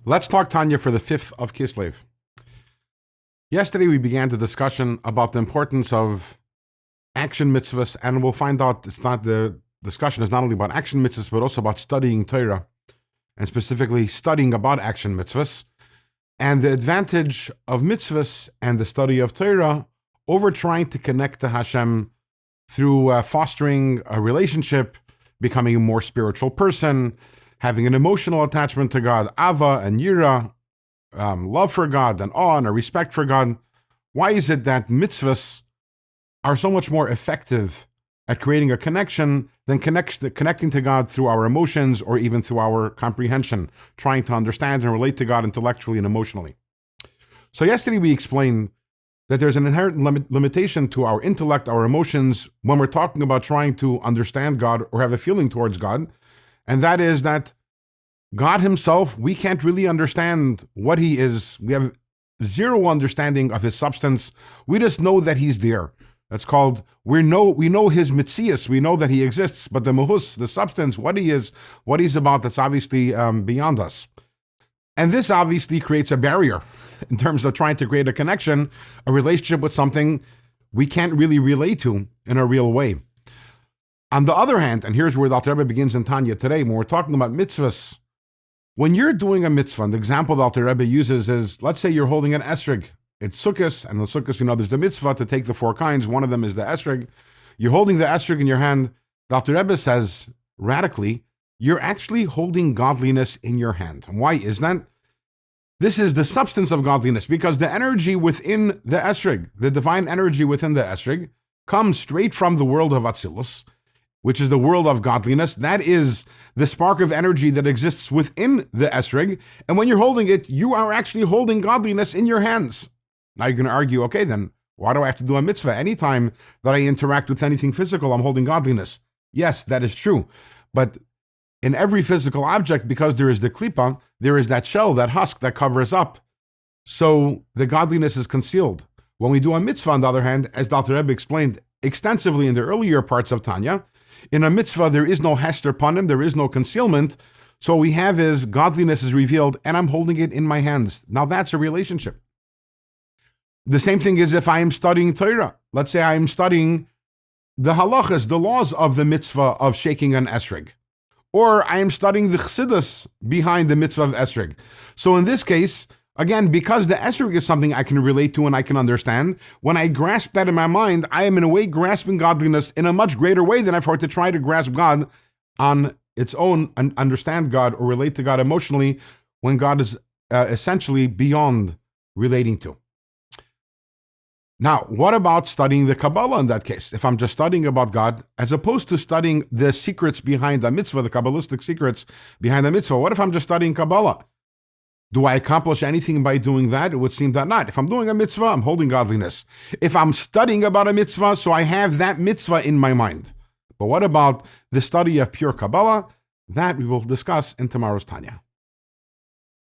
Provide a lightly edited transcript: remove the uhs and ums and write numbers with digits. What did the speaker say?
Let's talk Tanya for the 5th of Kislev. Yesterday we began the discussion about the importance of action mitzvahs, and we'll find out the discussion is not only about action mitzvahs, but also about studying Torah, and specifically studying about action mitzvahs, and the advantage of mitzvahs and the study of Torah over trying to connect to Hashem through fostering a relationship, becoming a more spiritual person, having an emotional attachment to God, ava and yira, love for God and awe and a respect for God. Why is it that mitzvahs are so much more effective at creating a connection than connecting to God through our emotions or even through our comprehension, trying to understand and relate to God intellectually and emotionally? So yesterday we explained that there's an inherent limitation to our intellect, our emotions, when we're talking about trying to understand God or have a feeling towards God. And that is that God himself, we can't really understand what he is. We have zero understanding of his substance. We just know that he's there. That's called, we know his mitzias, we know that he exists, but the mahus, the substance, what he is, what he's about, that's obviously beyond us. And this obviously creates a barrier in terms of trying to create a connection, a relationship with something we can't really relate to in a real way. On the other hand, and here's where the Alter Rebbe begins in Tanya today, when we're talking about mitzvahs, when you're doing a mitzvah, and the example the Alter Rebbe uses is, let's say you're holding an esrog. It's sukkos, and the sukkos, there's the mitzvah to take the 4 kinds. One of them is the esrog. You're holding the esrog in your hand. The Alter Rebbe says, radically, you're actually holding godliness in your hand. And why is that? This is the substance of godliness, because the energy within the esrog, the divine energy within the esrog, comes straight from the world of Atzilus, which is the world of godliness. That is the spark of energy that exists within the esrog. And when you're holding it, you are actually holding godliness in your hands. Now you're going to argue, okay, then why do I have to do a mitzvah? Anytime that I interact with anything physical, I'm holding godliness. Yes, that is true. But in every physical object, because there is the klipa, there is that shell, that husk that covers up. So the godliness is concealed. When we do a mitzvah, on the other hand, as Dr. Rebbe explained extensively in the earlier parts of Tanya, in a mitzvah, there is no hester panim, there is no concealment. So what we have is godliness is revealed, and I'm holding it in my hands. Now that's a relationship. The same thing is if I am studying Torah. Let's say I am studying the halachas, the laws of the mitzvah of shaking an esrog. Or I am studying the chassidus behind the mitzvah of esrog. So in this case, again, because the esrog is something I can relate to and I can understand, when I grasp that in my mind, I am in a way grasping godliness in a much greater way than I've heard to try to grasp God on its own and understand God or relate to God emotionally when God is essentially beyond relating to. Now, what about studying the Kabbalah in that case? If I'm just studying about God, as opposed to studying the secrets behind the mitzvah, the Kabbalistic secrets behind the mitzvah, what if I'm just studying Kabbalah? Do I accomplish anything by doing that? It would seem that not. If I'm doing a mitzvah, I'm holding godliness. If I'm studying about a mitzvah, so I have that mitzvah in my mind. But what about the study of pure Kabbalah? That we will discuss in tomorrow's Tanya.